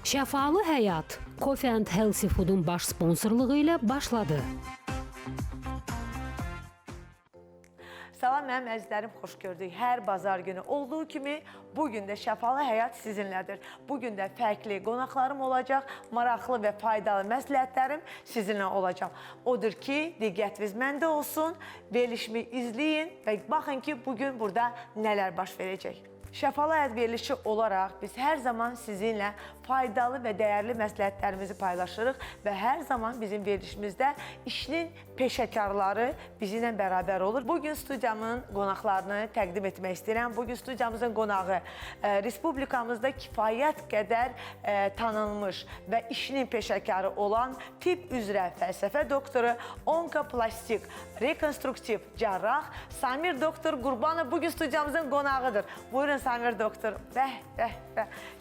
Şəfalı Həyat Coffee and Healthy Food'un baş sponsorluğu ilə başladı. Salam mənim əzizlərim, xoş gördük. Hər bazar günü olduğu kimi bugün də Şəfalı Həyat sizinlədir. Bugün də fərqli qonaqlarım olacaq, maraqlı və faydalı məsləhətlərim sizinlə olacaq. Odur ki, diqqətiniz məndə olsun, verilişimi izləyin və baxın ki, bugün burada nələr baş verəcək. Şəfalı Həyat verilişi olaraq biz hər zaman sizinlə faydalı və dəyərli məsləhətlərimizi paylaşırıq və hər zaman bizim verilişimizdə işinin peşəkarları bizimlə bərabər olur. Bugün studiyamın qonaqlarını təqdim etmək istəyirəm. Bugün studiyamızın qonağı Respublikamızda kifayət qədər tanınmış və işinin peşəkarı olan tibb üzrə fəlsəfə doktoru, onkoplastik, rekonstruktiv cərrah Samir doktor Qurbanov bugün studiyamızın qonağıdır. Buyurun Samir doktor.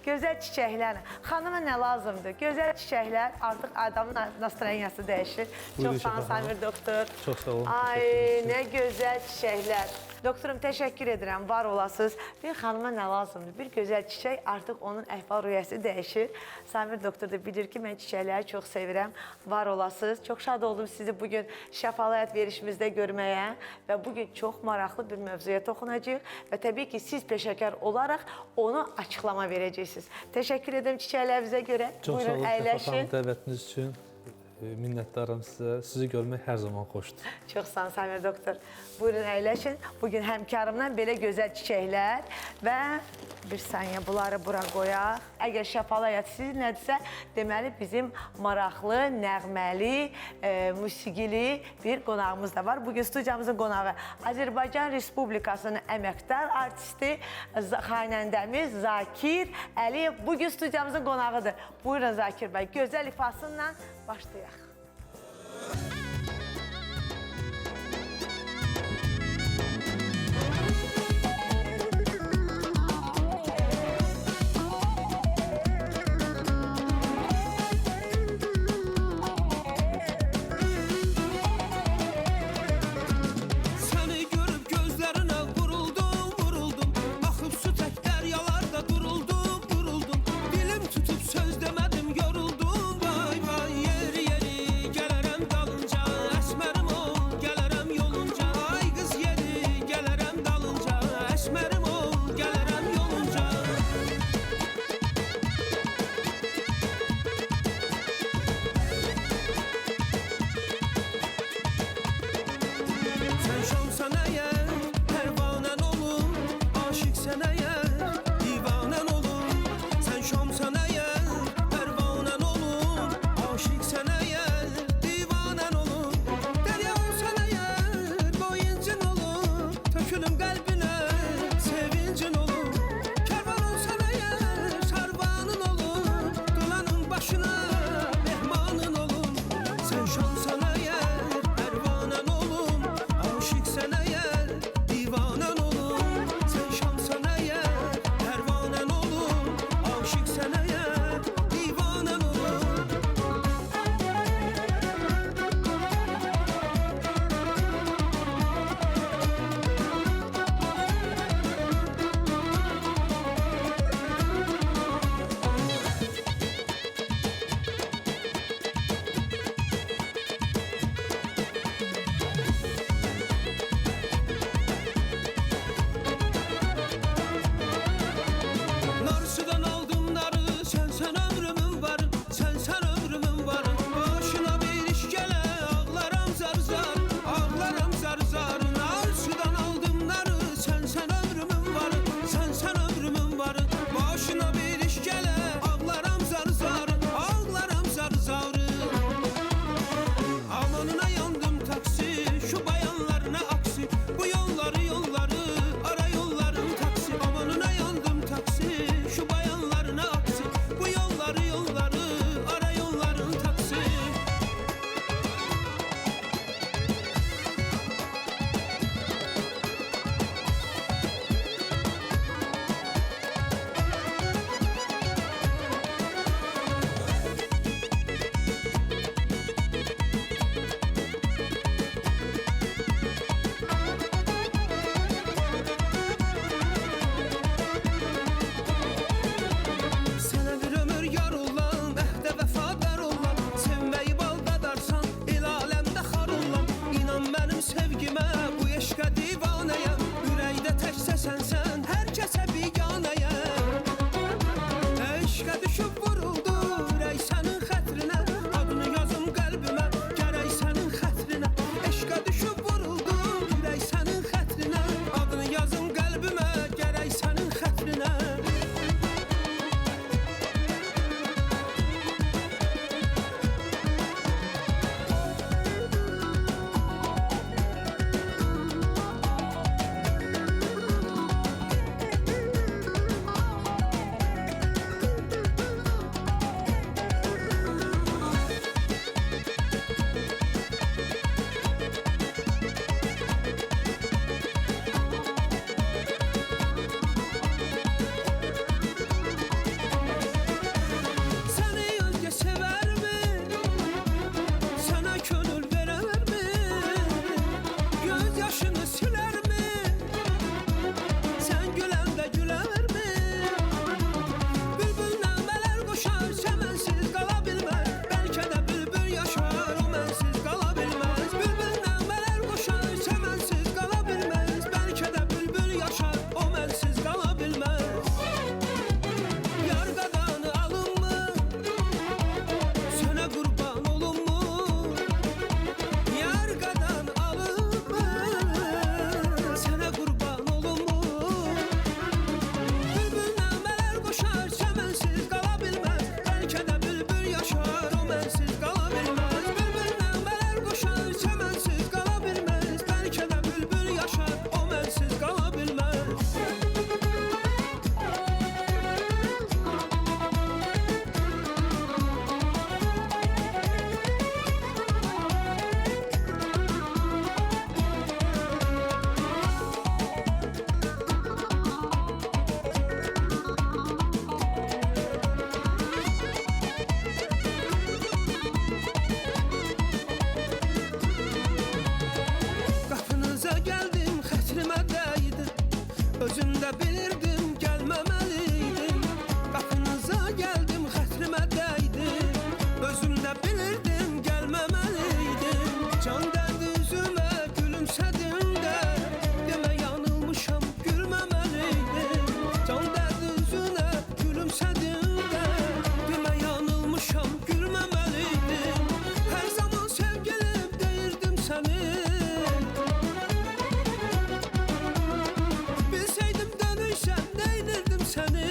Gözəl çiçəklər. Xanıma nə lazımdır? Gözəl çiçəklər artıq adamın nastroyeniyası dəyişir. Çox sağ olun Samir doktor. Çox sağ olun. Ay, nə gözəl çiçəklər. Doktorum, təşəkkür edirəm, var olasınız. Bir xanıma nə lazımdır? Bir gözəl çiçək, artıq onun əhval-ruhiyyəsi dəyişir. Samir doktor da bilir ki, mən çiçəkləri çox sevirəm, var olasınız. Çox şad oldum sizi bugün Şəfalı Həyat verilişimizdə görməyə və bugün çox maraqlı bir mövzuya toxunacağıq və təbii ki, siz peşəkar olaraq onu açıqlama verəcəksiniz. Təşəkkür edirəm çiçəklərinizə görə. Çox sağ Buyurun, olun, əyləşin. dəvətiniz üçün minnətdaram sizə. Sizi görmək hər zaman xoşdur. Çox sağ olun Samir doktor. Buyurun, əyləşin. Bugün həmkarımdan belə gözəl çiçəklər və bir saniyə bunları bura qoyaq. Əgər Şəfalı Həyat sizinlədirsə, deməli bizim maraqlı, nəğməli, musiqili bir qonağımız da var. Bugün studiyamızın qonağı Azərbaycan Respublikasının əməkdar artisti, xanəndəmiz Zakir Əliyev bugün studiyamızın qonağıdır. Buyurun Zakir bəy, gözəl ifasıyla başlayaq. Dilim tutub söz demədim, yoruldum, vay vay, yeri yeri gələrəm dalınca. Sənsən hər kəsə biganəyəm. Eşqə düşüb vuruldu ürək sənin xətrinə. Adını yazım qəlbimə gərək sənin xətrinə. Eşqə düşüb vuruldu ürək sənin xətrinə. Adını yazım qəlbimə gərək sənin xətrinə. Səni özgə sevərmi? Sənə könül verərmi? Göz yaşını silərmi? Sən güləndə gülərmi? Bülbül nəğmələr qoşar, səmənsiz qala bilməz. Bəlkə də bülbül yaşar, o mənsiz qala bilməz. Bülbül nəğmələr qoşar, səmənsiz qala bilməz. Bəlkə də bülbül yaşar, o mənsiz qala bilməz. Yar qadanı alınmı? Sənə qurban olunmu? Yar qadan alınmı? Sənə qurban olunmu? Bülbül nəğmələr qoşar, səmənsiz qala bilməz. Bəlkə də bülbül yaşar, o mənsiz qala bilməz. Bülbül nəğmələr qoşar, səmənsiz qala bilməz. Bəlkə də bülbül yaşar, o mənsiz qala bilməz. Qapınıza gəldim, xətrimə dəydim. Özüm də bilirdim, gəlməməliydim. Qapınıza gəldim, xətrimə dəydim. Özüm də bilirdim, gəlməməliydim. Can dərdi üzümə gülümsədim də. Demə yanılmışam, gülməməliydim. Can dərdi üzünə gülümsədim də. Demə yanılmışam, gülməməliydim. Hər zaman sevgilim deyirdim səni. Bilseydim dönüşəm, neynirdim səni.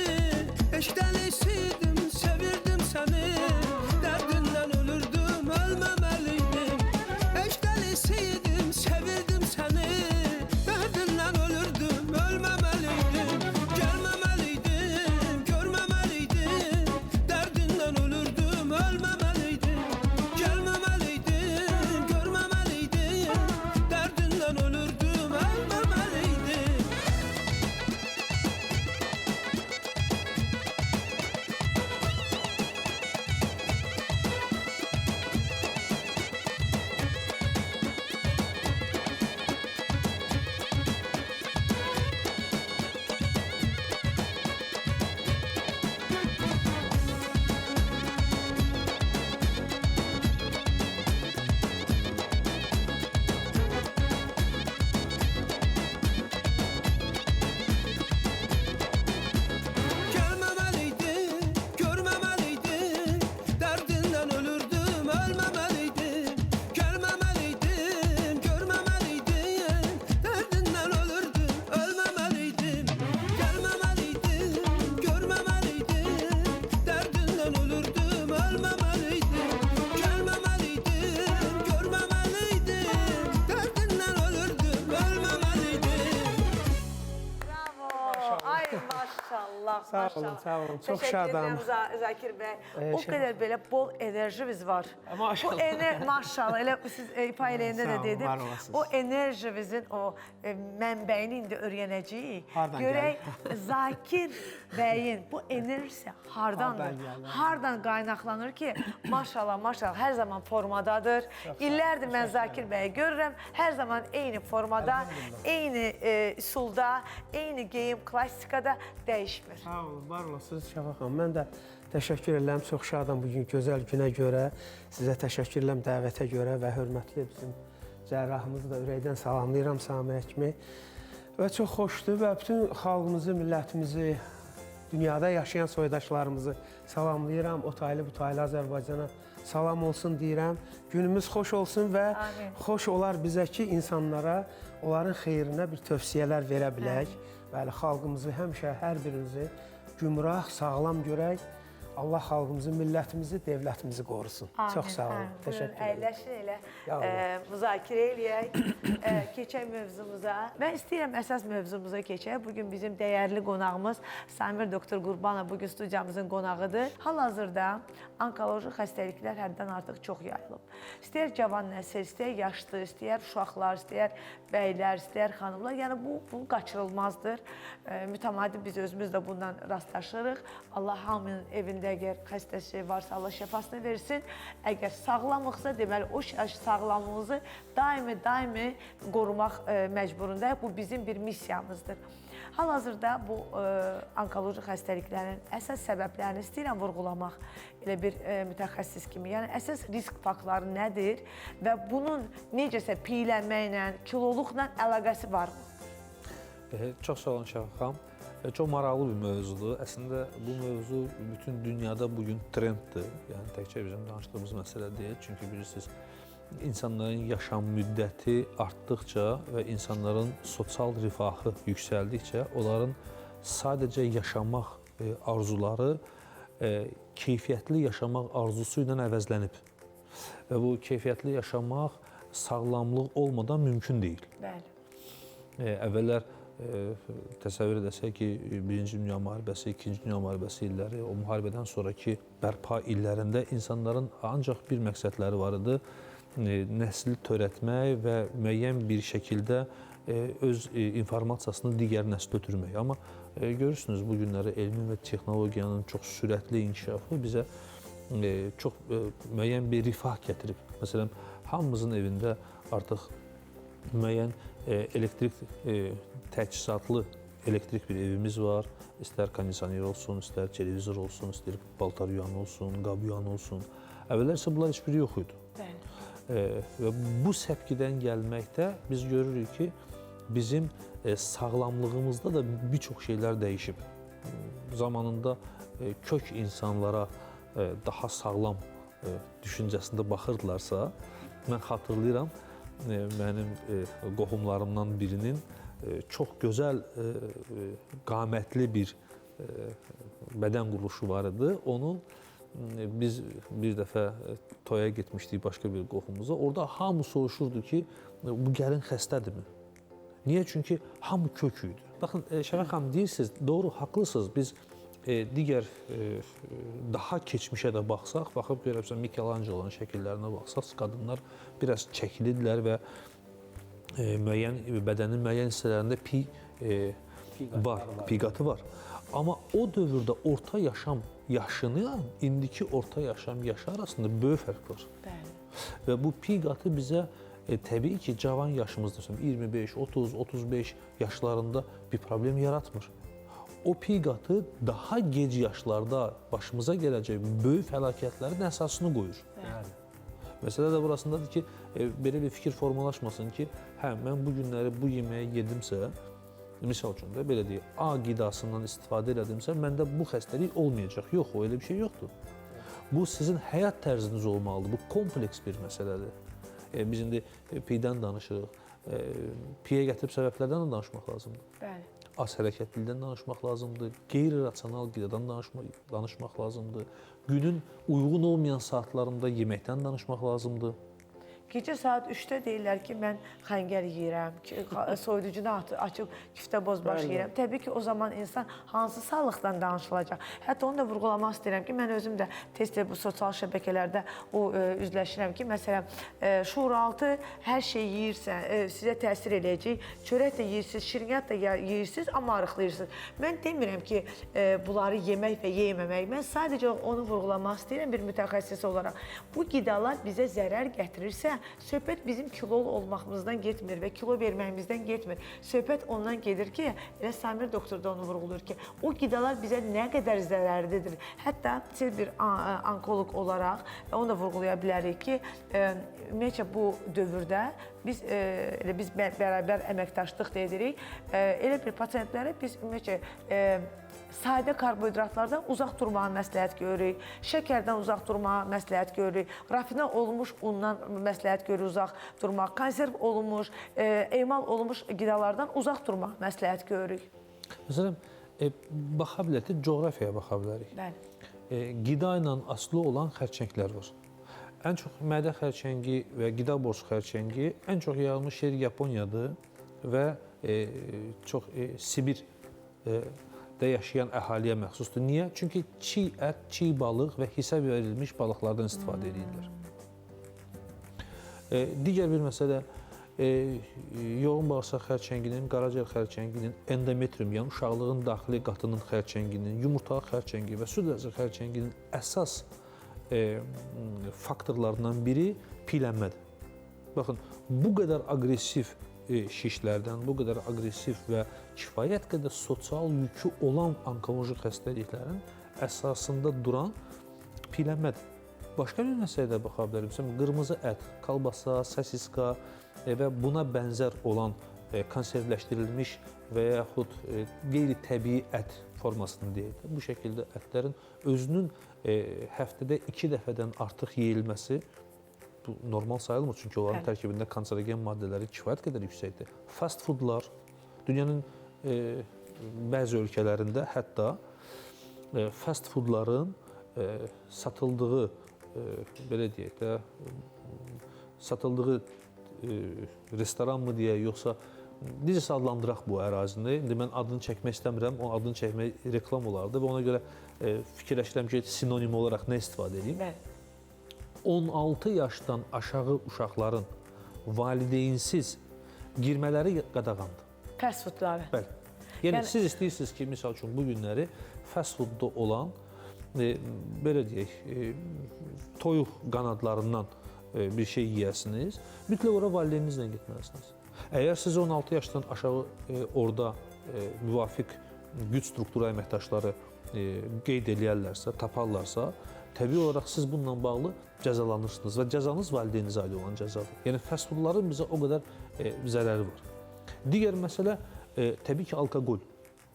Eşqdəlisiydim, sevirdim səni. Dərdindən ölürdüm, ölməməliydim. Eşqdəlisiydim, sevirdim səni. Dərdindən ölürdüm, ölməməliydim. Gəlməməliydim, görməməliydim. Dərdindən ölürdüm, ölməməliydim. Gəlməməliydim, görməməliydim. Dərdindən ölürdüm, ölməməliydim. Gəlməməliydim, görməməliydim. Dərdindən ölürdüm, ölməməliydim. Gəlməməliydim, görməməliydim. Dərdindən ölürdüm, ölməməliydim. Gəlməməliydim, görməməliydim. Dərdindən ölürdüm, ölməməliydim. Gəlməməliydim, görməməliydim. Dərdindən ölürdüm, ölməməliydim. Bravo. Ay maşallah, Sağ olun, maşallah. sağ olun. Çox Təşəkkür şadam. edirəm Zakir bəy. O qədər belə bol enerjimiz var. Maşallah. Bu maşallah, elə siz ifa eləyəndə Sağ də olun, dedim. var olasınız. O enerjimizin o mənbəyini indi öyrənəcəyik. Hardan Görək Zakir bəyin bu enerjisi hardandır? Hardan gəlir? Hardan qaynaqlanır ki, maşallah, maşallah hər zaman formadadır. İllərdir mən Zakir bəyi görürəm. Hər zaman eyni formada, eyni üsulda, eyni geyim klassikada dəyişmir. Sağ olun, var olasınız Şəfa xanım. Mən də təşəkkür edirəm, çox şadam bugün gözəl günə görə. Sizə təşəkkür edirəm dəvətə görə və hörmətli bizim cərrahımızı da ürəkdən salamlayıram Sami Həkimi. Və çox xoşdur və bütün xalqımızı, millətimizi, dünyada yaşayan soydaşlarımızı salamlayıram. O taylı, bu taylı Azərbaycana salam olsun deyirəm. Günümüz xoş olsun və Amin. xoş olar bizə ki, insanlara onların xeyrinə bir tövsiyələr verə bilək. Bəli, xalqımızı həmişə, hər birinizi gümrah, sağlam görək. Allah xalqımızı, millətimizi, dövlətimizi qorusun. Çox sağ olun. Təşəkkür ederim. Əyləşin elə Ya Allah. müzakirə eləyək. Keçək mövzumuza. Mən istəyirəm əsas mövzumuza keçək. Bugün bizim dəyərli qonağımız Samir Doktor Qurbanov bugün studiyamızın qonağıdır. Hal-hazırda onkoloji xəstəliklər həddən artıq çox yayılıb. İstəyər cavan nəsil, istəyər yaşlı, istəyər uşaqlar, istəyər bəylər, istəyər xanımlar. Yəni bu qaçırılmazdır. Mütəmadi biz özümüz də bundan rastlaşırıq. Allah hamının evində əgər xəstəsi varsa Allah şəfasını versin. Əgər sağlamlıqsa deməli o sağlamlığımızı daimi qorumaq məcburundayıq. Bu bizim bir missiyamızdır. Hal-hazırda bu onkoloji xəstəliklərin əsas səbəblərini istəyirəm vurğulamaq elə bir mütəxəssis kimi. Yəni əsas risk faktorları nədir və bunun necəsə piylənməklə, kiloluqla əlaqəsi varmı? Çox sağ olun Şəfaq xanım. Çox maraqlı bir mövzudur. Əslində bu mövzu bütün dünyada bugün trenddir. Yəni təkcə bizim danışdığımız məsələ deyil. Çünki bilirsiniz, insanların yaşam müddəti artdıqca və insanların sosial rifahı yüksəldikcə onların sadəcə yaşamaq arzuları keyfiyyətli yaşamaq arzusu ilə əvəzlənib. Və bu keyfiyyətli yaşamaq sağlamlıq olmadan mümkün deyil. Bəli. Əvvəllər təsəvvür edəsək ki, Birinci Dünya müharibəsi, İkinci Dünya müharibəsi illəri, o müharibədən sonraki bərpa illərində insanların ancaq bir məqsədləri var idi, nəsli törətmək və müəyyən bir şəkildə öz informasiyasını digər nəslə ötürmək. Amma görürsünüz, bu günləri elmin və texnologiyanın çox sürətli inkişafı bizə çox müəyyən bir rifah gətirib. Məsələn, hamımızın evində artıq müəyyən elektrik təchizatlı elektrik bir evimiz var. İstər kondisioner olsun, istər televizor olsun, istər paltar yuyanı olsun, qab yuyanı olsun. Əvvəllər isə bunlar heç biri yox idi. Bəli. Və bu səpkidən gəlməkdə biz görürük ki, bizim sağlamlığımızda da bir çox şeylər dəyişib. Zamanında kök insanlara daha sağlam düşüncəsində baxırdılarsa, mən xatırlayıram, mənim qohumlarımdan birinin çox gözəl, qamətli bir bədən quruluşu var idi. Onun biz bir dəfə toya getmişdik başqa bir qohumuza. Orada hamı soruşurdu ki, bu gəlin xəstədirmi? Niyə? Çünki hamı kök idi. Baxın, Şəfaq xanım, deyirsiniz, doğru, haqlısınız. Biz digər daha keçmişə də baxsaq, baxıb görəbsən Mikelangelo'nun şəkillərinə baxsaq, qadınlar biraz çəkilidirlər və bədənin müəyyən hissələrində piqatı var. Amma o dövrdə orta yaşam yaşını, indiki orta yaşam yaşı arasında böyük fərq var. Bəli. Və bu piqatı bizə təbii ki, cavan yaşımızda, 25, 30, 35 yaşlarında bir problem yaratmır. O piqatı daha gec yaşlarda başımıza gələcək böyük fəlakətlərin əsasını qoyur. Məsələ də burasındadır ki, belə bir fikir formalaşmasın ki, hə, mən bu günləri bu yeməyi yedimsə, misal üçün də belə deyək, A qidasından istifadə elədimsə, məndə bu xəstəlik olmayacaq. Yox, o elə bir şey yoxdur. Bu sizin həyat tərziniz olmalıdır. Bu kompleks bir məsələdir. Biz indi piydən danışırıq. Piyə gətirib səbəblərdən də danışmaq lazımdır. Bəli. Az hərəkətlilikdən danışmaq lazımdır, qeyri-rasional qidadan danışmaq lazımdır, günün uyğun olmayan saatlarında yeməkdən danışmaq lazımdır. Gecə saat 3-də deyirlər ki, mən xəngəl yeyirəm, soyuducunu açıb küftə bozbaş yeyirəm. Təbii ki, o zaman insan hansı sağlıqdan danışılacaq? Hətta onu da vurğulamaq istəyirəm ki, mən özüm də tez-tez bu sosial şəbəkələrdə üzləşirəm ki, məsələn, şuuraltı hər şey yeyirsən, sizə təsir eləyəcək. Çörək də yeyirsiniz, şirniyyat da yeyirsiniz, amma arıqlayırsınız. Mən demirəm ki, bunları yemək və yeməmək. Mən sadəcə onu vurğulamaq istəyirəm bir mütəxəssis olaraq. Bu qidalar bizə zərər gətirirsə, söhbət bizim kilolu olmağımızdan getmir və kilo verməyimizdən getmir. Söhbət ondan gedir ki, elə Samir doktor da onu vurğulur ki, o qidalar bizə nə qədər zərərlidir. Hətta siz bir onkoloq olaraq onu da vurğulaya bilərik ki, ümumiyyətcə bu dövrdə biz elə biz bərabər əməkdaşlıq da edirik. Elə bir pasientlərə biz ümumiyyətcə sadə karbohidratlardan uzaq durmağa məsləhət görürük, şəkərdən uzaq durmağa məsləhət görürük, rafinə olunmuş undan məsləhət görürük uzaq durmaq, konserv olunmuş, emal olunmuş qidalardan uzaq durmağa məsləhət görürük. Məsələn, baxa bilərik, coğrafiyaya baxa bilərik. Bəli. Qida ilə asılı olan xərçənglər var. Ən çox mədə xərçəngi və qida borusu xərçəngi ən çox yayılmış yer Yaponiyadır və çox Sibir də yaşayan əhaliyə məxsusdur. Niyə? Çünki çiğ ət, çiğ balıq və hisə verilmiş balıqlardan istifadə edirlər. Digər bir məsələ, yoğun bağırsaq xərçənginin, qaraciyər xərçənginin, endometrium, yəni uşaqlığın daxili qatının xərçənginin, yumurtalıq xərçəngi və süd vəzi xərçənginin əsas faktorlarından biri piylənmədir. Baxın, bu qədər aqressiv şişlərdən, bu qədər aqressiv və kifayət qədər sosial yükü olan onkoloji xəstəliklərin əsasında duran piylənmədir. Başqa bir məsələyə də baxa bilərim. Qırmızı ət, kalbasa, sosiska və buna bənzər olan konservləşdirilmiş və yaxud qeyri-təbii ət formasını deyək. Bu şəkildə ətlərin özünün həftədə 2 dəfədən artıq yeyilməsi bu normal sayılmır, çünki onların tərkibində kanserogen maddələri kifayət qədər yüksəkdir. Fast foodlar dünyanın bəzi ölkələrində hətta fast foodların satıldığı, belə deyək də, satıldığı restoran mı deyə, yoxsa necəsə adlandıraq bu ərazini. İndi mən adını çəkmək istəmirəm, o adını çəkmək reklam olardı və ona görə fikirləşirəm ki, sinonim olaraq nə istifadə edeyim? 16 yaşdan aşağı uşaqların valideynsiz girmələri qadağandır. Fast foodları. Bəli. Yəni siz istəyirsiniz ki, misal üçün bu günləri fast foodda olan, belə deyək, toyuq qanadlarından bir şey yeyəsiniz, mütləq ora valideyninizlə getməlisiniz. Əgər siz 16 yaşdan aşağı orada müvafiq güc strukturu əməkdaşları qeyd eləyərlərsə, taparlarsa, təbii olaraq siz bununla bağlı cəzalanırsınız və cəzanız valideynizə aid olan cəzadır. Yəni fast foodların bizə o qədər zərəri var. Digər məsələ təbii ki, alkoqol.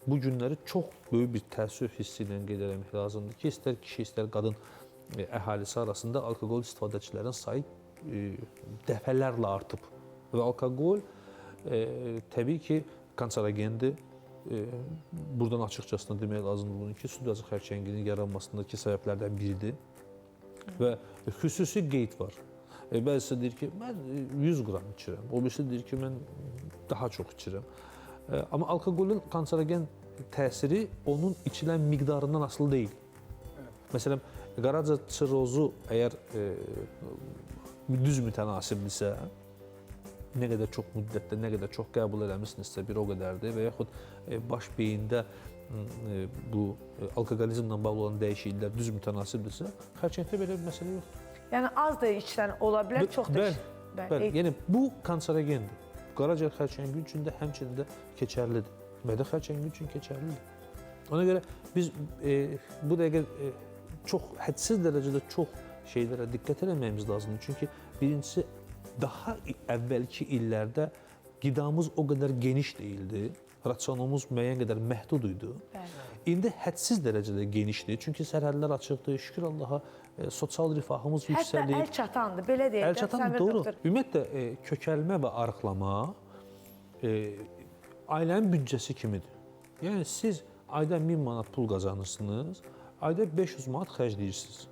Bu günləri çox böyük bir təəssüf hissi ilə qeyd etmək lazımdır ki, istər kişi, istər qadın əhalisi arasında alkoqol istifadəçilərin sayı dəfələrlə artıb. Və alkoqol təbii ki, kanserogendir. Buradan açıqcasına demək lazımdır bunu ki, süd vəzi xərçənginin yaranmasındakı səbəblərdən biridir. Və xüsusi qeyd var. Bəzisi deyir ki, mən 100 qram içirəm, o birisi deyir ki, mən daha çox içirəm. Amma alkoqolun kanserogen təsiri onun içilən miqdarından asılı deyil. Məsələn, qaraciyər sirrozu əgər düz mütənasibdirsə, nə qədər çox müddətdə, nə qədər çox qəbul eləmişsinizsə bir o qədərdir və yaxud baş beyində bu alkoqolizmlə bağlı olan dəyişikliklər düz mütənasibdirsə, xərçəngdə belə bir məsələ yoxdur. Yəni az da içsən ola bilər, çox da içsən. Bəli, yəni bu kanserogendir. Qaraciyər xərçəngi üçün də həmçinin də keçərlidir. Mədə xərçəngi üçün keçərlidir. Ona görə biz bu dəqiqə çox hədsiz dərəcədə çox şeylərə diqqət etməyimiz lazımdır. Çünki birincisi daha əvvəlki illərdə qidamız o qədər geniş deyildi, rasionumuz müəyyən qədər məhdud idi. İndi hədsiz dərəcədə genişdir, çünki sərhədlər açıqdır, şükür Allaha, sosial rifahımız yüksəlir. Hətta əl çatandır, belə deyək. Əl çatandır, doğru. Ümumiyyətlə, kökəlmə və arıqlama ailənin büdcəsi kimidir. Yəni, siz ayda 1000 manat pul qazanırsınız, ayda 500 manat xərcləyirsiniz.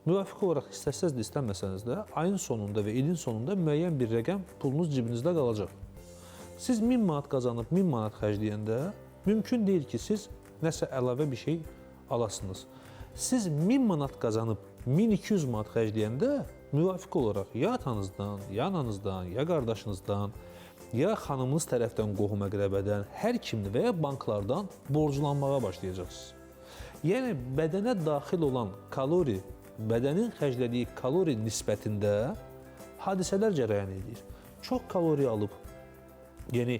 Müvafiq olaraq istəsəz də, istəməsəniz də, ayın sonunda və ilin sonunda müəyyən bir rəqəm pulunuz cibinizdə qalacaq. Siz 1000 manat qazanıb 1000 manat xərcləyəndə mümkün deyil ki, siz nəsə əlavə bir şey alasınız. Siz 1000 manat qazanıb 1200 manat xərcləyəndə müvafiq olaraq ya atanızdan, ya ananızdan, ya qardaşınızdan, ya xanımınız tərəfdən qohum-əqrəbədən, hər kimdir və ya banklardan borclanmağa başlayacaqsınız. Yəni, bədənə daxil olan kalori, bədənin xərclədiyi kalori nisbətində hadisələr cərəyan edir. Çox kalori alıb, yəni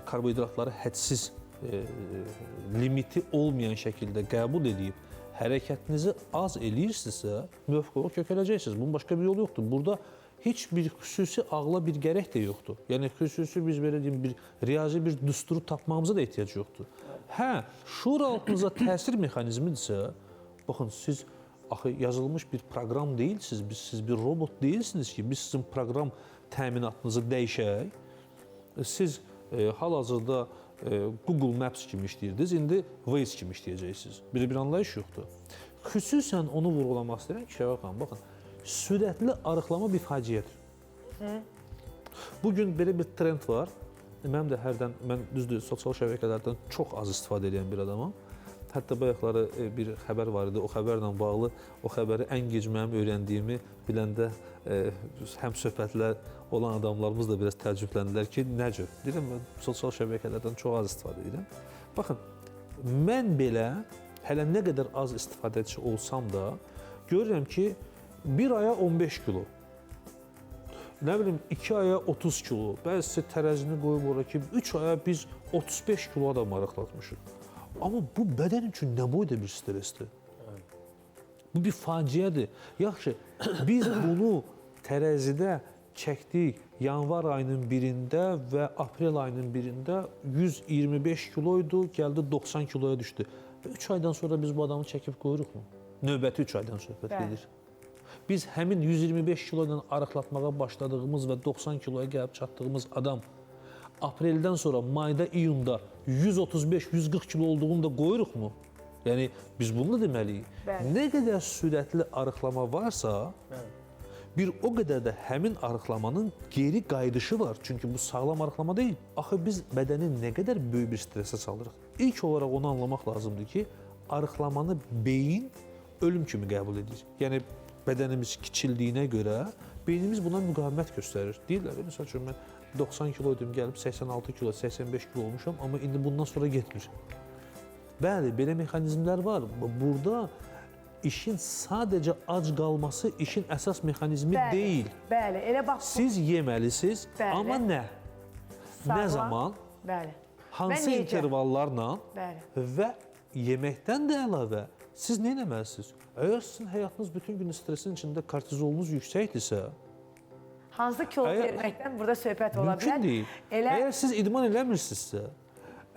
karbohidratları hədsiz limiti olmayan şəkildə qəbul edib, hərəkətinizi az eləyirsinizsə, müvafiq olaraq kökələcəksiniz. Bunun başqa bir yolu yoxdur. Burada heç bir xüsusi ağla bir gərək də yoxdur. Yəni xüsusi biz belə deyim bir riyazi bir düsturu tapmağımıza da ehtiyac yoxdur. Hə, şuur altınıza təsir mexanizmidirsə, baxın siz axı yazılmış bir proqram deyilsiniz, siz bir robot deyilsiniz ki, biz sizin proqram təminatınızı dəyişək. Siz hal-hazırda Google Maps kimi işləyirdiniz, indi Waze kimi işləyəcəksiniz. Bir anlayış yoxdur. Xüsusən onu vurğulamaq istəyirəm ki, Şəvə xanım, baxın, sürətli arıqlama bir faciədir. Bugün belə bir trend var. Mənim də hərdən, mən düzdür, sosial şəbəkələrdən çox az istifadə edən bir adamam. Hətta bayaqları bir xəbər var idi, o xəbərlə bağlı, o xəbəri ən gec mənim öyrəndiyimi biləndə həm söhbətlər olan adamlarımız da biraz təəccübləndilər ki, nə cür? Deyirəm, mən sosial şəbəkələrdən çox az istifadə edirəm. Baxın, mən belə hələ nə qədər az istifadəçi olsam da, görürəm ki, bir aya 15 kilo, nə bilim 2 aya 30 kilo, bəzisi tərəzini qoyub ora ki, 3 aya biz 35 kilo da maraqlatmışıq. Amma bu bədən üçün nə boyda bir stresdir? Bu bir faciədir. Yaxşı, biz bunu tərəzidə çəkdik yanvar ayının birində və aprel ayının birində 125 kiloydu, gəldi 90 kiloya düşdü. 3 aydan sonra biz bu adamı çəkib qoyuruqmu? Növbəti 3 aydan söhbət gedir. Biz həmin 125 kilo ilə arıqlatmağa başladığımız və 90 kiloya gəlib çatdığımız adam apreldən sonra mayda, iyunda 135-140 kilo olduğunu da qoyuruqmu? Yəni, biz bunu da deməliyik. Nə qədər sürətli arıqlama varsa, bir o qədər də həmin arıqlamanın geri qayıdışı var. Çünki bu sağlam arıqlama deyil. Axı biz bədəni nə qədər böyük bir stresə salırıq. İlk olaraq onu anlamaq lazımdır ki, arıqlamanı beyin ölüm kimi qəbul edir. Yəni, bədənimiz kiçildiyinə görə beynimiz buna müqavimət göstərir. Deyirlər, məsəl üçün, mən 90 kiloydum, gəlib 86 kilo, 85 kilo olmuşam, amma indi bundan sonra getmir. Bəli, belə mexanizmlər var. Burada işin sadəcə ac qalması işin əsas mexanizmi deyil. Bəli, elə bax. Siz yeməlisiniz, amma nə? Nə zaman? Bəli. Hansı intervallarla və yeməkdən də əlavə siz nə etməlisiniz? Əgər sizin həyatınız bütün gün stresin içində kortizolunuz yüksəkdirsə, hansı kilo verməkdən burada söhbət ola bilər? Mümkün deyil. Əgər siz idman eləmirsinizsə,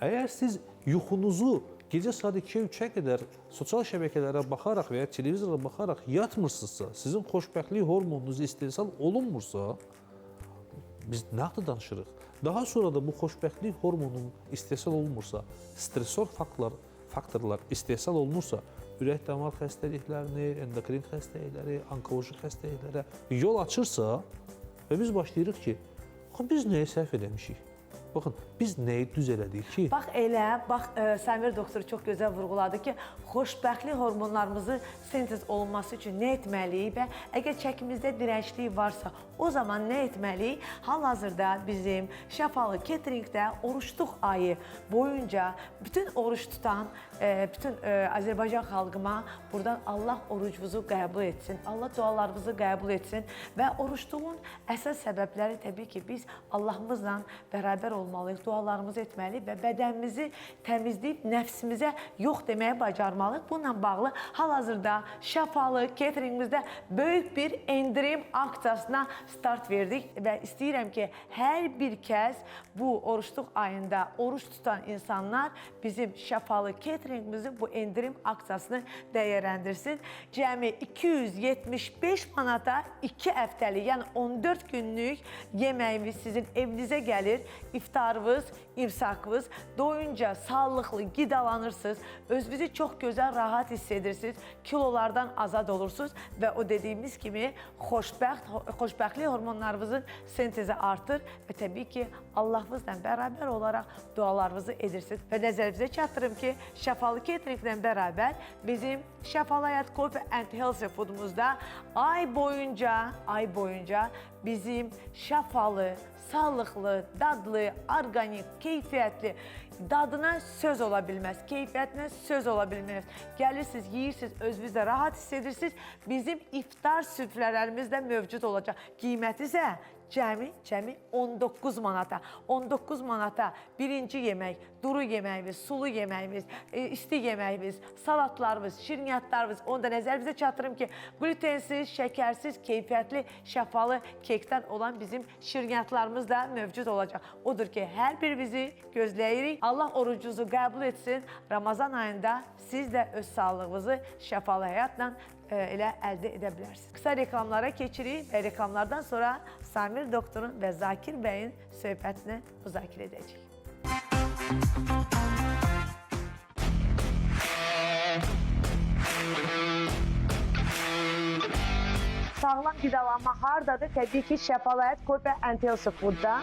əgər siz yuxunuzu gecə saat 2-3-ə qədər sosial şəbəkələrə baxaraq və ya televizora baxaraq yatmırsınızsa, sizin xoşbəxtlik hormonunuz istehsal olunmursa, biz nə haqda danışırıq? Daha sonra da bu xoşbəxtlik hormonunun istehsal olunmursa, stresor faktorlar istehsal olunursa, ürək-damar xəstəliklərini, endokrin xəstəlikləri, onkoloji xəstəliklərə yol açırsa və biz başlayırıq ki, biz nəyə səhv eləmişik? Baxın, biz nəyi düz elədik ki? Bax elə, Səmir doktor çox gözəl vurğuladı ki, xoşbəxtlik hormonlarımızın sintez olunması üçün nə etməliyik və əgər çəkimizdə dirənclik varsa, o zaman nə etməliyik? Hal-hazırda bizim Şəfalı Cateringdə oruçluq ayı boyunca bütün oruç tutan, bütün Azərbaycan xalqıma buradan Allah orucunuzu qəbul etsin, Allah dualarımızı qəbul etsin və oruçluğun əsas səbəbləri təbii ki, biz Allahımızla bərabər olmalıyıq, dualarımızı etməliyik və bədənimizi təmizləyib nəfsimizə yox deməyə bacarmalıyıq. Bununla bağlı hal-hazırda Şəfalı Cateringimizdə böyük bir endirim aksiyasına start verdik və istəyirəm ki, hər bir kəs bu oruçluq ayında oruç tutan insanlar bizim Şəfalı Cateringimizin bu endirim aksiyasını dəyərləndirsin. Cəmi 275 manata 2 həftəlik, yəni 14 günlük yeməyimiz sizin evinizə gəlir. İftarınız, imsakınız, doyunca sağlıqlı qidalanırsınız, özünüzü çox gözəl, rahat hiss edirsiniz, kilolardan azad olursunuz və o dediyimiz kimi xoşbəxtlik hormonlarınızın sintezi artır və təbii ki, Allahınızla bərabər olaraq dualarınızı edirsiniz. Və nəzərinizə çatdırım ki, Şəfalı Cateringlə bərabər bizim Şəfalı Həyat Coffee and Healthy Foodumuzda ay boyunca bizim şəfalı, sağlıqlı, dadlı, organik, keyfiyyətli, dadına söz ola bilməz, keyfiyyətinə söz ola bilməz. Gəlirsiniz, yeyirsiniz, özünüzdə rahat hiss edirsiniz. Bizim iftar süfrələrimiz də mövcud olacaq. Qiyməti isə cəmi 19 manata. 19 manata birinci yemək, duru yeməyimiz, sulu yeməyimiz, isti yeməyimiz, salatlarımız, şirniyyatlarımız, onu da nəzərinizə çatdırım ki, glutensiz, şəkərsiz, keyfiyyətli, şəfalı kekdən olan bizim şirniyyatlarımız da mövcud olacaq. Odur ki, hər birimizi gözləyirik. Allah orucunuzu qəbul etsin. Ramazan ayında siz də öz sağlığınızı şəfalı həyatla elə əldə edə bilərsiniz. Qısa reklamlara keçirik və reklamlardan sonra Samir doktorun və Zakir bəyin söhbətini müzakirə edəcəyik. Sağlam qidalanma hardadır? Təbii ki, Şəfalı Həyat Coffee and Healthy Food'da.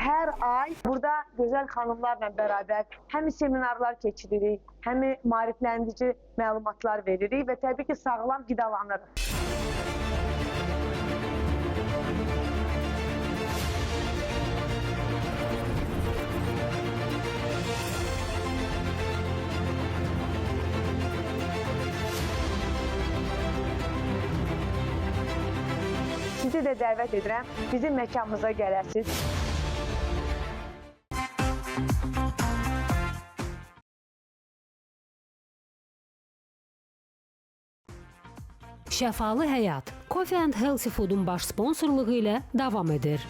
Hər ay burada gözəl xanımlarla bərabər həm seminarlar keçiririk, həm maarifləndirici məlumatlar veririk və təbii ki, sağlam qidalanırıq. Sizi də dəvət edirəm, bizim məkanımıza gələsiniz. Şəfalı Həyat Coffee and Healthy Food'un baş sponsorluğu ilə davam edir.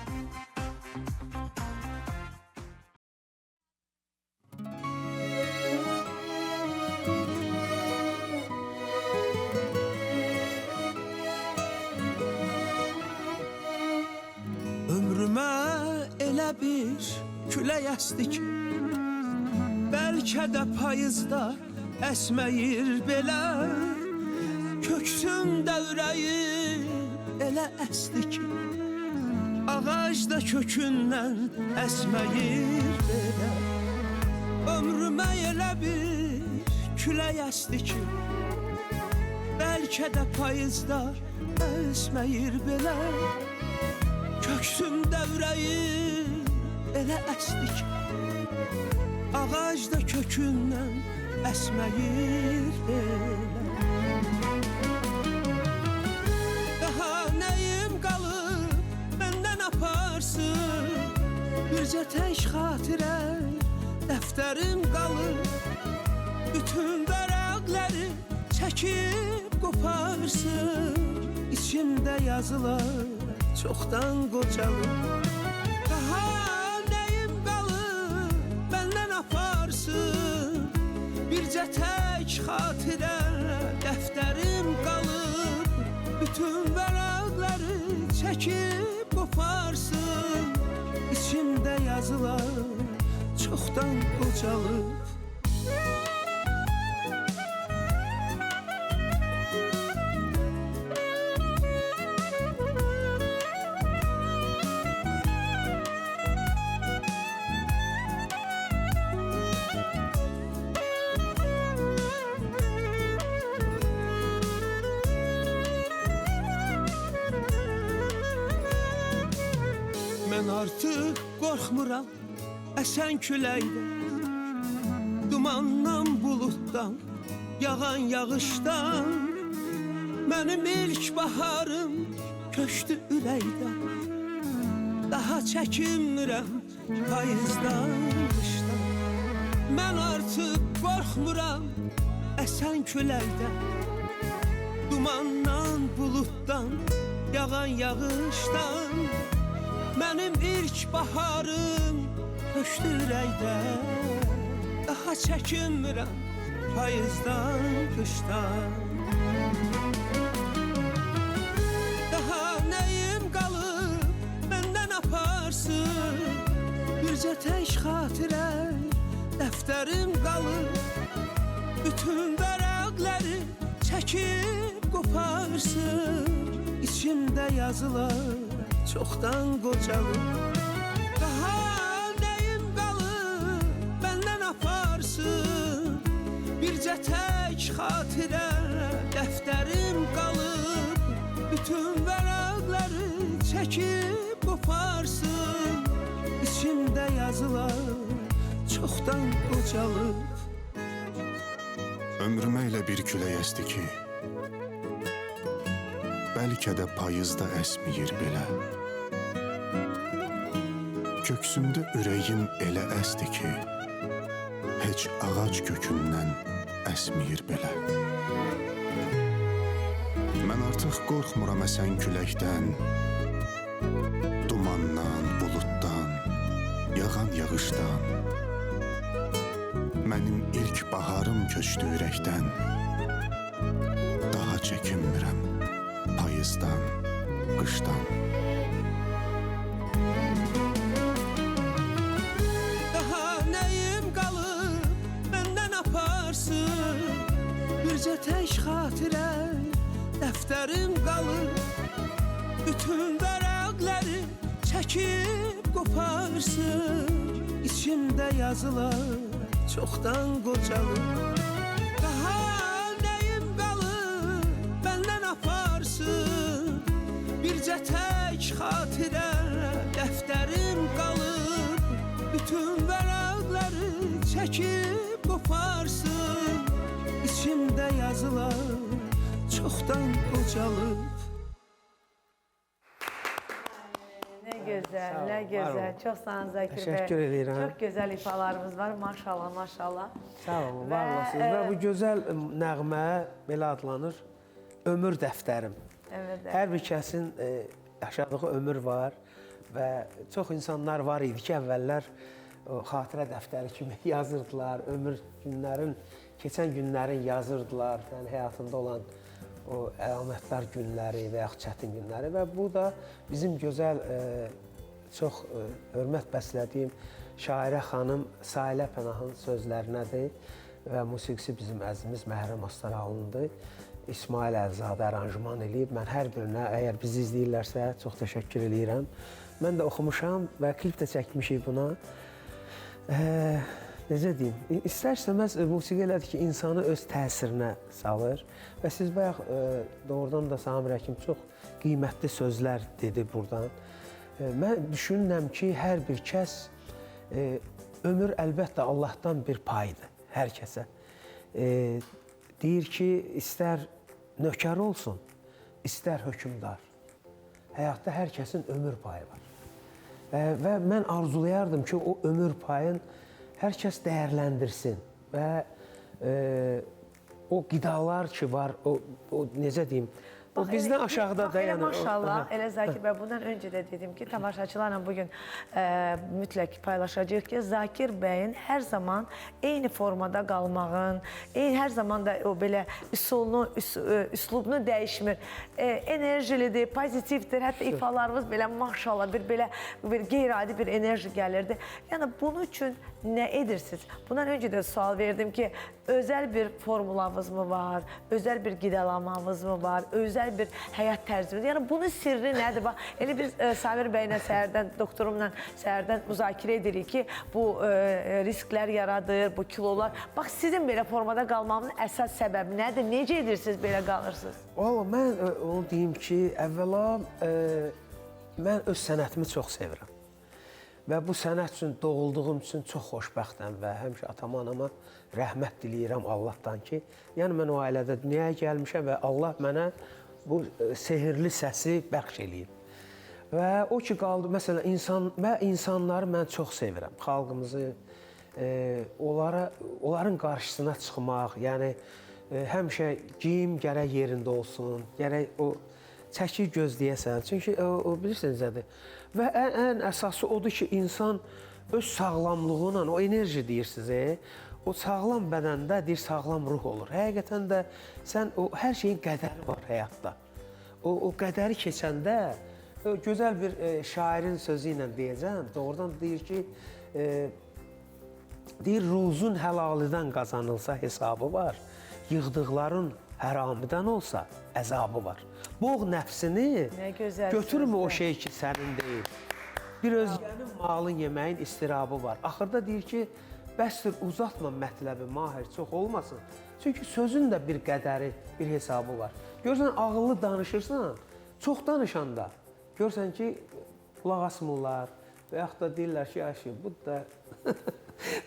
Ömrümə elə bir külək əsdi ki, bəlkə də payızda əsməyir belə. Köksümdə ürəyim elə əsdi ki, ağacda kökündən əsməyir belə. Ömrümə elə bir külək əsdi ki, bəlkə də payızda əsməyir belə. Köksümdə ürəyim elə əsdi ki, ağacda kökündən əsməyir belə. Bircə tək xatirə dəftərim qalır, bütün vərəqləri çəkib qoparsın. İçimdə yazılar çoxdan qocalır. Daha nəyim qalır, məndən aparsın. Bircə tək xatirə dəftərim qalır, bütün vərəqləri çəkib qoparsın. İçimdə yazılar çoxdan qocalıb. Mən artıq qorxmuram əsən küləkdən, dumandan, buluddan, yağan yağışdan. Mənim ilk baharım köçdü ürəkdən, daha çəkinmirəm payızdan, qışdan. Mən artıq qorxmuram əsən küləkdən, dumandan, buluddan, yağan yağışdan. Mənim ilk baharım köçdü ürəkdən, daha çəkinmirəm payızdan, qışdan. Daha nəyim qalıb, məndən aparsın. Bircə tək xatirə dəftərim qalır, bütün vərəqləri çəkib qoparsın. İçimdə yazılar çoxdan qocalıb. Daha nəyim qalıb, məndən aparsın. Bircə tək xatirə dəftərim qalıb, yazılar çoxdan qocalıb. Ömrümə elə bir külək əsdi ki, bəlkə də payızda əsməyir belə. Köksümdə ürəyim elə əsdi ki, heç ağac kökündən əsməyir belə. Mən artıq qorxmuram əsən küləkdən, dumandan, buluddan, yağan yağışdan. Mənim ilk baharım köçdü ürəkdən, daha çəkinmirəm payızdan, qışdan. Daha nəyim qalıb, məndən aparsın. Bircə tək xatirə, dəftərim qalıb. Bütün vərəqləri çəkib qoparsın. İçimdə yazılar çoxdan qocalıb. Daha nəyim qalıb, məndən aparsın. Bircə tək xatirə, dəftərim qalıb. Bütün vərəqləri çəkib qoparsın. İçimdə yazılar çoxdan qocalıb. Ne güzel, Sağ ol, ne var güzel. ol. Çok sağ olun Zakir Bey. Teşekkür ederim. Çok güzel ifalarımız var. Maşallah, maşallah. Sağ olun, Və, var olasınız. Və bu gözəl nəğmə belə adlanır, ömür dəftərim. Evet, evet. Hər bir kəsin yaşadığı ömür var və çox insanlar var idi ki, əvvəllər o xatirə dəftəri kimi yazırdılar, ömür günlərin, keçən günlərin yazırdılar, yəni həyatında olan o əlamətdar günləri və yaxud çətin günləri və bu da bizim gözəl, çox hörmət bəslədiyim şairə xanım Sahilə Pənahın sözlərinədir və musiqisi bizim əzimiz Məhrəm Astaralındır. İsmail Əlzadə aranjman eləyib. Mən hər birinə, əgər bizi izləyirlərsə, çox təşəkkür eləyirəm. Mən də oxumuşam və klip də çəkmişik buna. Necə deyim, istər-istəməz musiqi elədir ki, insanı öz təsirinə salır və siz bayaq doğrudan da Samir Həkim çox qiymətli sözlər dedi buradan. Mən düşünürəm ki, hər bir kəs, ömür əlbəttə Allahdan bir paydır hər kəsə. Deyir ki, istər nökər olsun, istər hökümdar. Həyatda hər kəsin ömür payı var. Və mən arzulayardım ki, o ömür payın hər kəs dəyərləndirsin və o qidalar ki var, o necə deyim, o bizdən aşağıda dayanır. Maşallah, elə Zakir Bey, bundan öncə də dedim ki, tamaşaçılarla bugün mütləq paylaşacağıq ki, Zakir Bey'in hər zaman eyni formada qalmağın, hər zaman da o belə üslubunu dəyişmir. Enerjilidir, pozitivdir, hətta ifalarımız belə maşallah bir qeyri-adi bir enerji gəlirdi. Yəni bunun üçün nə edirsiniz? Bundan öncə də sual verdim ki, özəl bir formulamız mı var, özəl bir qidalamamız mı var, özəl bir həyat tərzimiz. Yəni bunun sirri nədir? Bax, elə biz Samir bəylə səhərdən, doktorumla səhərdən müzakirə edirik ki, bu risklər yaradır, bu kilolar. Bax, sizin belə formada qalmağınızın əsas səbəbi nədir? Necə edirsiniz, belə qalırsınız? Valla, mən onu deyim ki, əvvəla mən öz sənətimi çox sevirəm. Və bu sənət üçün, doğulduğum üçün çox xoşbəxtəm və həmişə atama, anama rəhmət diləyirəm Allahdan ki, yəni mən o ailədə dünyaya gəlmişəm və Allah mənə bu sehirli səsi bəxş eləyib. Və o ki, qaldı, məsələn, insanları mən çox sevirəm, xalqımızı, onların qarşısına çıxmaq, yəni həmişə geyim gərək yerində olsun, gərək o çəki gözləyəsən, çünki o bilirsiniz nədir? Və ən əsası odur ki, insan öz sağlamlığıyla, o enerji deyirsiniz, o sağlam bədəndə deyir, sağlam ruh olur. Həqiqətən də sən, hər şeyin qədəri var həyatda. O qədəri keçəndə, gözəl bir şairin sözü ilə deyəcəm, doğrudan deyir ki, deyir, ruzun həlalidən qazanılsa hesabı var, yığdıqların həramidən olsa əzabı var. Boğ nəfsini, götürmü o şey ki, sənin deyil. Bir özgənin malın yeməyin istirabı var. Axırda deyir ki, bəsdir uzatma mətləbi mahir çox olmasın. Çünki sözün də bir qədəri, bir hesabı var. Görsən, ağıllı danışırsan, çox danışanda görsən ki, qulaq asmırlar, və yaxud da deyirlər ki, aşı, bu da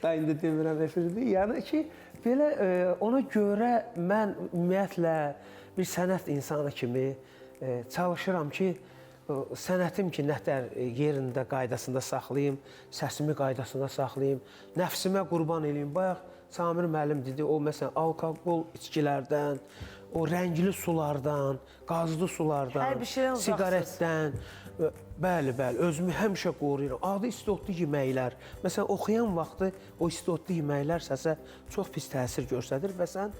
da indi demirəm efirdir. Yəni ki, belə ona görə mən ümumiyyətlə bir sənət insanı kimi çalışıram ki, sənətim ki, nətər yerində, qaydasında saxlayım, səsimi qaydasında saxlayım, nəfsimə qurban eləyim. Bayaq Samir müəllim dedi, o məsələn, alkoqol içkilərdən, o rəngli sulardan, qazlı sulardan, Hər bir şeydən uzaqsınız. siqaretdən, bəli, özümü həmişə qoruyuram. Adi istotlu yeməklər, məsələn, oxuyan vaxtı o istotlu yeməklər səsə çox pis təsir göstərir və sən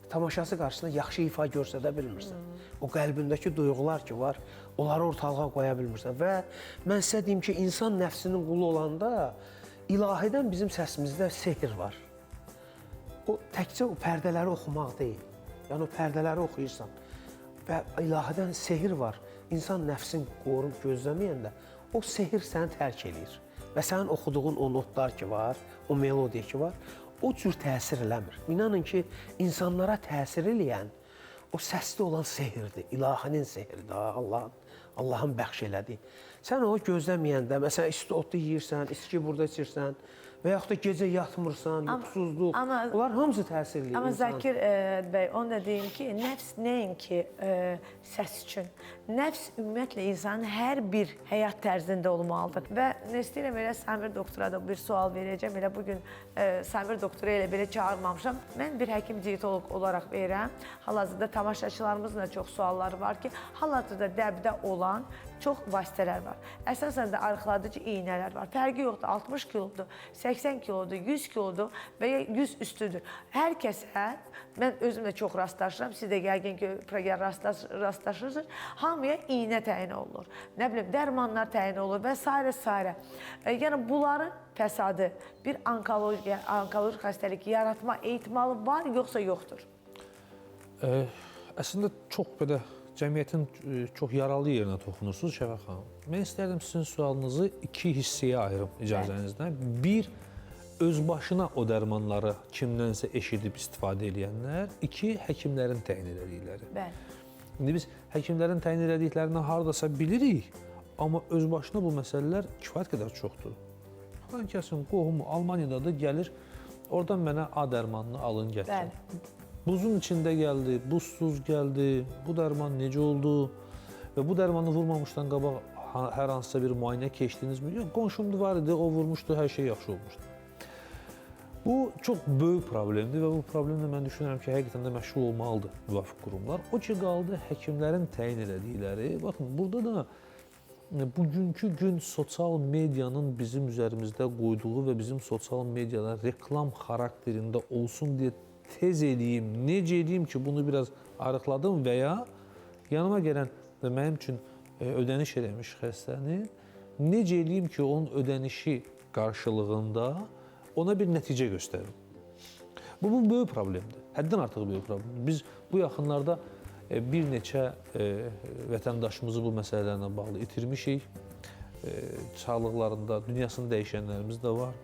tamaşası qarşısında yaxşı ifa göstərə bilmirsən. O qəlbindəki duyğular ki var, onları ortalığa qoya bilmirsən. Və mən sizə deyim ki, insan nəfsinin qulu olanda ilahidən bizim səsimizdə sehr var. O təkcə o pərdələri oxumaq deyil. Yəni o pərdələri oxuyursan və ilahidən sehr var. İnsan nəfsin qorub gözləməyəndə o sehr səni tərk eləyir. Və sənin oxuduğun o notlar ki var, o melodiya ki var, o cür təsir eləmir. İnanın ki, insanlara təsir eləyən o səsli olan sehirdir, ilahinin sehridir, Allahın bəxş elədiyi. Sən o gözləməyəndə, məsələn, istotlu yeyirsən, içki burada içirsən və yaxud da gecə yatmırsan, yuxusuzluq, onlar hamısı təsir eləyir. Amma Zakir bəy, onu da deyim ki, nəfs nəinki səs üçün, nəfs ümumiyyətlə insanın hər bir həyat tərzində olmalıdır. Və istəyirəm elə Samir doktora da bir sual verəcəm, elə bugün Samir doktora elə belə çağırmamışam. Mən bir həkim diyetolog olaraq verirəm. Hal-hazırda tamaşaçılarımızın da çox sualları var ki, hal-hazırda dəbdə olan çox vasitələr var. Əsasən də arıqladıcı iynələr var. Fərqi yoxdur, 60 kilodur, 80 kilodur, 100 kilodur və ya 100 üstüdür. Hər kəsə, mən özüm də çox rastlaşıram, siz də yəqin ki, proqram rastlaşırsınız, hamıya iynə təyin olunur. Nə bilim, dərmanlar təyin olunur və s. Yəni, bunların fəsadı bir onkoloji xəstəlik yaratma ehtimalı var, yoxsa yoxdur? Əslində, çox belə cəmiyyətin çox yaralı yerinə toxunursunuz Şəfəq xanım. Mən istərdim sizin sualınızı iki hissəyə ayırım icazənizlə. Bir, özbaşına o dərmanları kimdənsə eşidib istifadə edənlər. İki, həkimlərin təyin elədikləri. Bəli. İndi biz həkimlərin təyin elədiklərini haradasa bilirik, amma özbaşına bu məsələlər kifayət qədər çoxdur. Falan kəsin qohumu Almaniyadadır, gəlir, oradan mənə A dərmanını alın, gətirin. Bəli. Buzun içində gəldi, buzsuz gəldi, bu dərman necə oldu və bu dərmanı vurmamışdan qabaq hər hansısa bir müayinə keçdinizmi? Yox, qonşumdu var idi, o vurmuşdu, hər şey yaxşı olmuşdu. Bu çox böyük problemdir və bu problemlə mən düşünürəm ki, həqiqətən də məşğul olmalıdır müvafiq qurumlar. O ki, qaldı həkimlərin təyin elədikləri. Baxın, burada da bugünkü gün sosial medianın bizim üzərimizdə qoyduğu və bizim sosial mediada reklam xarakterində olsun deyə tez eləyim, necə eləyim ki, bunu biraz arıqladım və ya yanıma gələn və mənim üçün ödəniş eləmiş xəstəni necə eləyim ki, onun ödənişi qarşılığında ona bir nəticə göstərim. Bu böyük problemdir, həddən artıq böyük problemdir. Biz bu yaxınlarda bir neçə vətəndaşımızı bu məsələlərlə bağlı itirmişik. Sağlıqlarında dünyasını dəyişənlərimiz də var.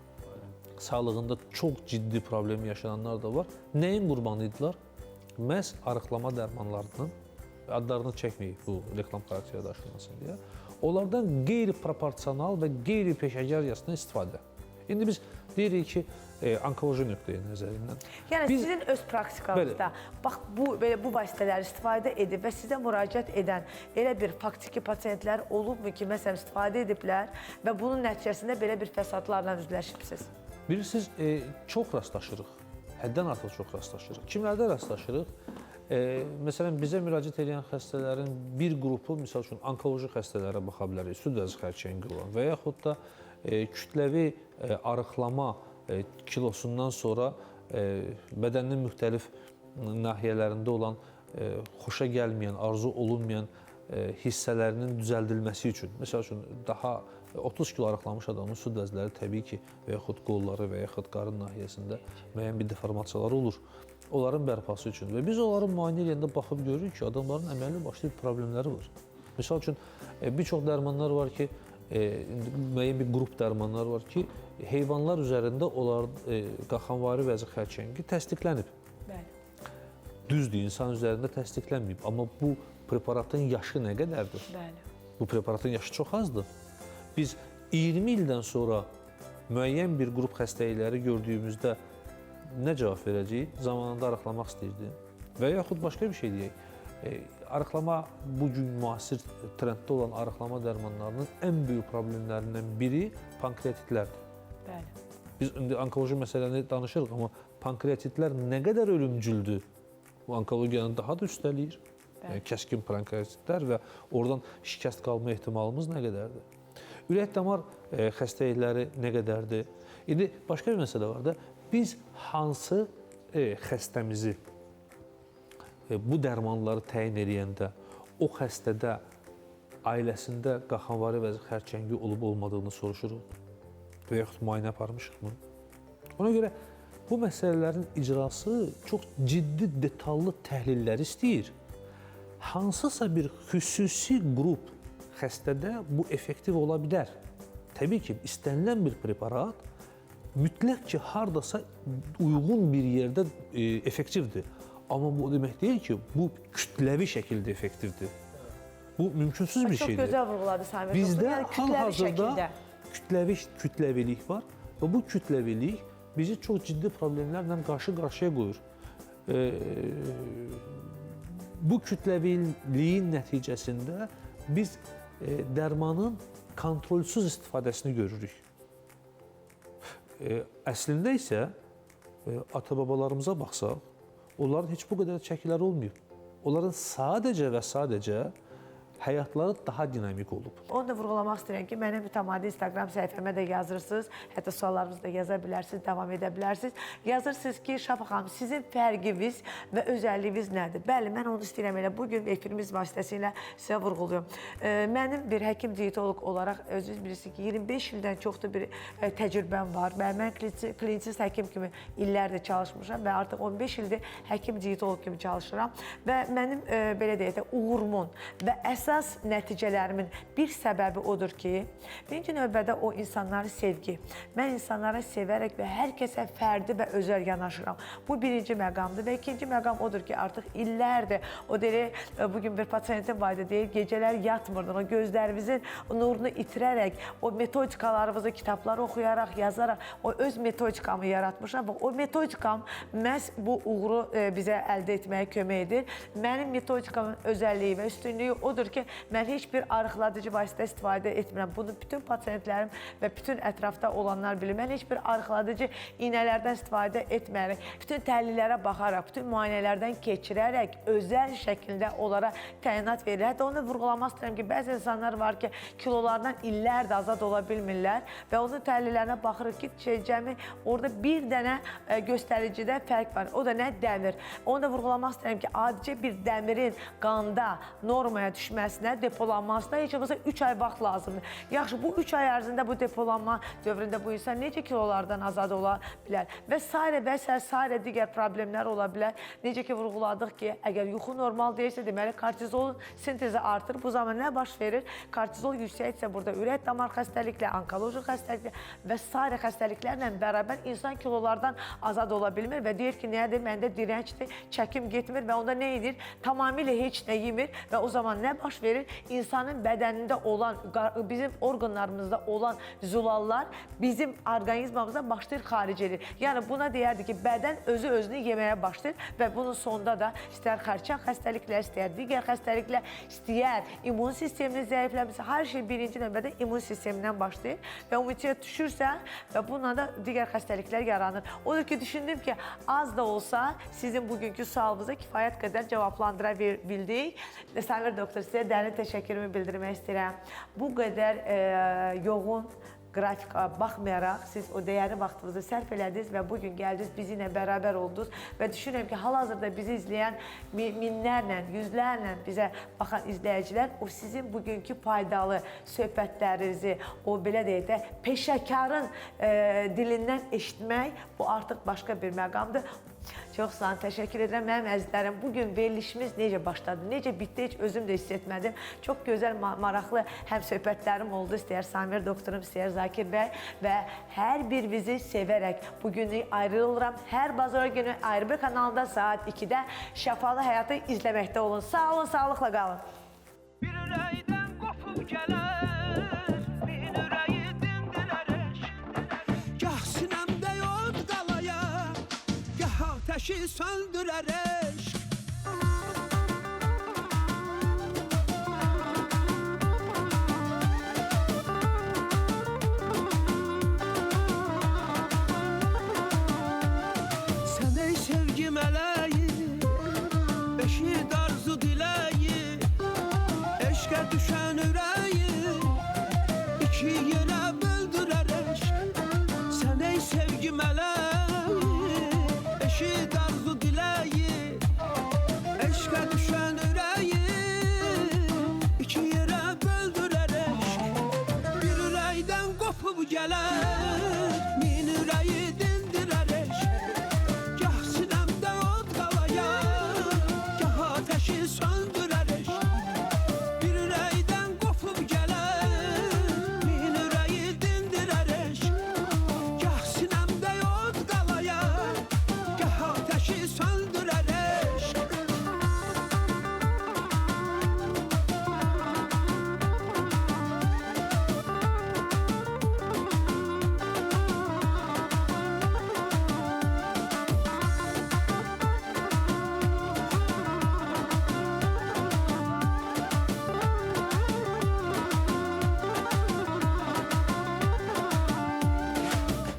Sağlığında çox ciddi problem yaşayanlar da var. Nəyin qurbanı idilər? Məhz arıqlama dərmanlarının, adlarını çəkməyib bu reklam xarakterə daşınmasın deyə, onlardan qeyri-proporsional və qeyri-peşəkarcasına istifadə. İndi biz deyirik ki, onkoloji nöqteyi nəzərindən. Yəni sizin öz praktikanızda, bax, bu vasitələri istifadə edib və sizə müraciət edən elə bir faktiki pasiyentlər olubmu ki, məsələn, istifadə ediblər və bunun nəticəsində belə bir fəsadlarla üzləşibsiniz? Bilirsiniz, çox rastlaşırıq, həddən artıq çox rastlaşırıq. Kimlərdə rastlaşırıq? Məsələn, bizə müraciət edən xəstələrin bir qrupu, misal üçün, onkoloji xəstələrə baxa bilərik, süd vəzi xərçəngi olan və yaxud da kütləvi arıqlama kilosundan sonra bədənin müxtəlif nahiyələrində olan xoşa gəlməyən, arzu olunmayan hissələrinin düzəldilməsi üçün, məsəl üçün, daha 30 kilo arıqlamış adamın süd vəzləri təbii ki, və yaxud qolları və yaxud qarın nahiyəsində müəyyən bir deformasiyalar olur. Onların bərpası üçün və biz onların müayinə edəndə baxıb görürük ki, adamların əməlli başlı bir problemləri var. Misal üçün, bir çox dərmanlar var ki, müəyyən bir qrup dərmanlar var ki, heyvanlar üzərində qaxanvari vəzi xərçəngi təsdiqlənib. Bəli. Düzdür, insan üzərində təsdiqlənməyib, amma bu preparatın yaşı nə qədərdir? Bəli. Bu preparatın yaşı çox azdır. Biz 20 ildən sonra müəyyən bir qrup xəstəlikləri gördüyümüzdə nə cavab verəcəyik? Zamanında arıqlamaq istəyirdim. Və yaxud başqa bir şey deyək. Arıqlama bugün müasir trenddə olan arıqlama dərmanlarının ən böyük problemlərindən biri pankreatitlərdir. Bəli. Biz indi onkoloji məsələni danışırıq, amma pankreatitlər nə qədər ölümcüldür? Bu onkologiyanı daha da üstələyir. Yəni, kəskin pankreatitlər və oradan şikəst qalma ehtimalımız nə qədərdir? Ürək-damar xəstəlikləri nə qədərdir? İndi başqa bir məsələ var da, biz hansı xəstəmizi bu dərmanları təyin edəndə o xəstədə ailəsində qaxanvari və xərçəngi olub-olmadığını soruşuruq və yaxud müayinə aparmışıqmı? Ona görə bu məsələlərin icrası çox ciddi, detallı təhlillər istəyir. Hansısa bir xüsusi qrup xəstədə bu effektiv ola bilər. Təbii ki, istənilən bir preparat mütləq ki, hardasa uyğun bir yerdə effektivdir. Amma bu demək deyil ki, bu kütləvi şəkildə effektivdir. Bu mümkünsüz bir şeydir. Çox gözəl vurğuladı Samir doktor. Bizdə Yəni hal-hazırda kütləvilik var və bu kütləvilik bizi çox ciddi problemlərlə qarşı-qarşıya qoyur. Bu kütləviliyin nəticəsində biz dərmanın kontrolsüz istifadəsini görürük. Əslində isə ata-babalarımıza baxsaq, onların heç bu qədər çəkiləri olmayıb. Onların sadəcə və sadəcə həyatları daha dinamik olub. Onu da vurğulamaq istəyirəm ki, mənim mütəmadi Instagram səhifəmə də yazırsınız, hətta suallarınızı da yaza bilərsiniz, davam edə bilərsiniz. Yazırsınız ki, Şafa xanım, sizin fərqiniz və özəlliyiniz nədir? Bəli, mən onu istəyirəm elə bugün efirimiz vasitəsilə sizə vurğuluyorum. Mənim bir həkim diyetolog olaraq özünüz bilirsiniz ki, 25 ildən çoxdur bir təcrübəm var. Mən klinisist həkim kimi illərdir çalışmışam və artıq 15 ildir həkim diyetolog kimi çalışıram. Və mənim belə deyək də uğurumun və əsas nəticələrimin bir səbəbi odur ki, birinci növbədə o insanları sevgi. Mən insanları sevərək və hər kəsə fərdi və özəl yanaşıram. Bu birinci məqamdır və ikinci məqam odur ki, artıq illərdir, o deyir, bugün bir pasiyentim var idi, deyir, gecələr yatmırdın, o gözlərimizin nurunu itirərək, o metodikalarımızı, kitabları oxuyaraq, yazaraq, o öz metodikamı yaratmışam və o metodikam məhz bu uğuru bizə əldə etməyə kömək edir. Mənim metodikamın özəlliyi və üstünlüyü odur ki, mən heç bir arıqladıcı vasitə istifadə etmirəm. Bunu bütün pasiyentlərim və bütün ətrafda olanlar bilir. Mən heç bir arıqladıcı iynələrdən istifadə etmərək, bütün təhlillərə baxaraq, bütün müayinələrdən keçirərək, özəl şəkildə onlara təyinat verir. Hətta onu vurğulamaq istəyirəm ki, bəzi insanlar var ki, kilolardan illərdir azad ola bilmirlər və onun təhlillərinə baxırıq ki, cəmi orada bir dənə göstəricidə fərq var. O da nə? Dəmir. Onu da vurğulamaq istəyirəm ki, adicə bir dəmirin qanda normaya düşməsinə, depolanmasına heç olmasa 3 ay vaxt lazımdır. Yaxşı, bu 3 ay ərzində bu depolanma dövründə bu insan necə kilolardan azad ola bilər? Və sairə digər problemlər ola bilər. Necə ki, vurğuladıq ki, əgər yuxu normal deyilsə, deməli, kortizolun sintezi artır. Bu zaman nə baş verir? Kortizol yüksəkdirsə, burada ürək damar xəstəliklə, onkoloji xəstəliklə və sairə xəstəliklərlə bərabər insan kilolardan azad ola bilmir və deyir ki, nədir? Məndə dirəncdir, çəkim getmir və onda nə edir? Tamamilə heç nə yemir və o zaman nə baş verir? İnsanın bədənində olan, bizim orqanlarımızda olan zülallar bizim orqanizmamıza başlayır xaric edir. Yəni buna deyərdi ki, bədən özünü yeməyə başlayır və bunun sonunda da istər xərçəng xəstəliklər, istər digər xəstəliklər, istər immun sisteminin zəifləməsi, hər şey birinci növbədə immun sistemindən başlayır və immunitet düşürsə və bununla da digər xəstəliklər yaranır. Odur ki, düşündüm ki, az da olsa sizin bugünkü sualınıza kifayət qədər cavablandıra bildik. Samir doktor, sizə dərin təşəkkürümü bildirmək istəyirəm. Bu qədər yoğun qrafika baxmayaraq siz o dəyərli vaxtınızı sərf elədiniz və bugün gəldiniz, bizimlə bərabər oldunuz və düşünürəm ki, hal-hazırda bizi izləyən minlərlə, yüzlərlə bizə baxan izləyicilər o sizin bugünkü faydalı söhbətlərinizi, o belə deyək də peşəkarın dilindən eşitmək, bu artıq başqa bir məqamdır. Çox sağ olun, təşəkkür edirəm. Mənim əzizlərim, bugün verilişimiz necə başladı, necə bitdi, heç özüm də hiss etmədim. Çox gözəl, maraqlı həm söhbətlərim oldu, istəyər Samir doktorum, istəyər Zakir bəy və hər birinizi sevərək bugünü ayrılıram. Hər bazar günü ayrı bir kanalda saat 2-də Şəfalı Həyatı izləməkdə olun. Sağ olun, sağlıqla qalın. Bir ürəkdən qopub gələr, min ürəyi ateşi söndürer eşk. Sen ey sevgi meleği, eşit arzu dileği, eşke düşen yüreği iki yere böldürer eşk. Sen ey sevgi meleği, eşit arzu dileği, eşke düşen yüreği iki yere böldürer eşk. Bir yüreğden kopup gelen min yüreği dindirer eşk. Gah sinemde od qalaya, gah ateşi söndürer eşk. Bir yüreğden kopup gelen min yüreği dindirer eşk. Gah sinemde od qalaya, gah ateşi söndürer eşk.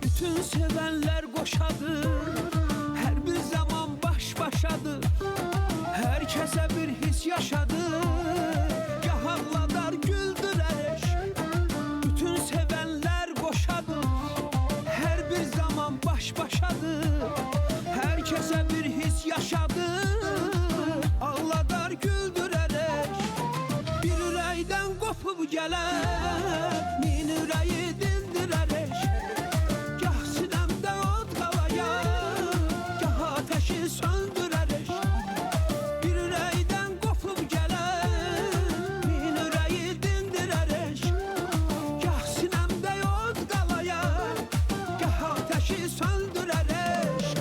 Bütün sevenler koşadır, her bir zaman baş başadır. Herkese bir his yaşadır, gah ağladar güldürer eşk. Bütün sevenler koşadır, her bir zaman baş başadır. Herkese bir his yaşadır, ağladar güldürer eşk. Bir yüreğden kopup gelen min yüreği dindirer eşk. Gah sinemde od qalaya, gah ateşi söndürer eşk. Bir yüreğden kopup gelen min yüreği dindirer eşk. Gah sinemde od qalaya, gah ateşi söndürer eşk.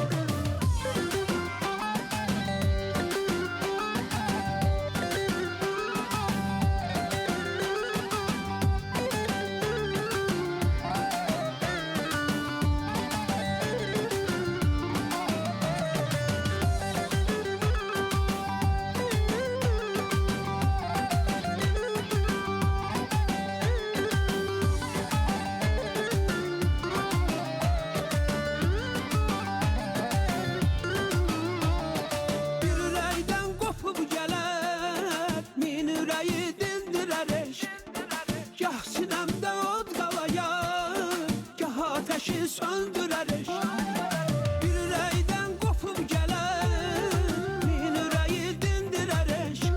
Bir yüreğden kopup gelen min yüreği dindirer eşk. Gah sinemde od qalaya, gah ateşi söndürer eşk. Bir yüreğden kopup gelen min yüreği dindirer eşk.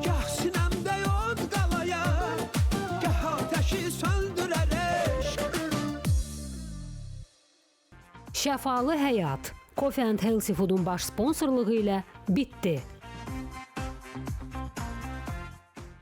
Gah sinemde od qalaya, gah ateşi söndürer eşk. Şəfalı Həyat Coffee and Healthy Food'un baş sponsorluğu ilə bitdi.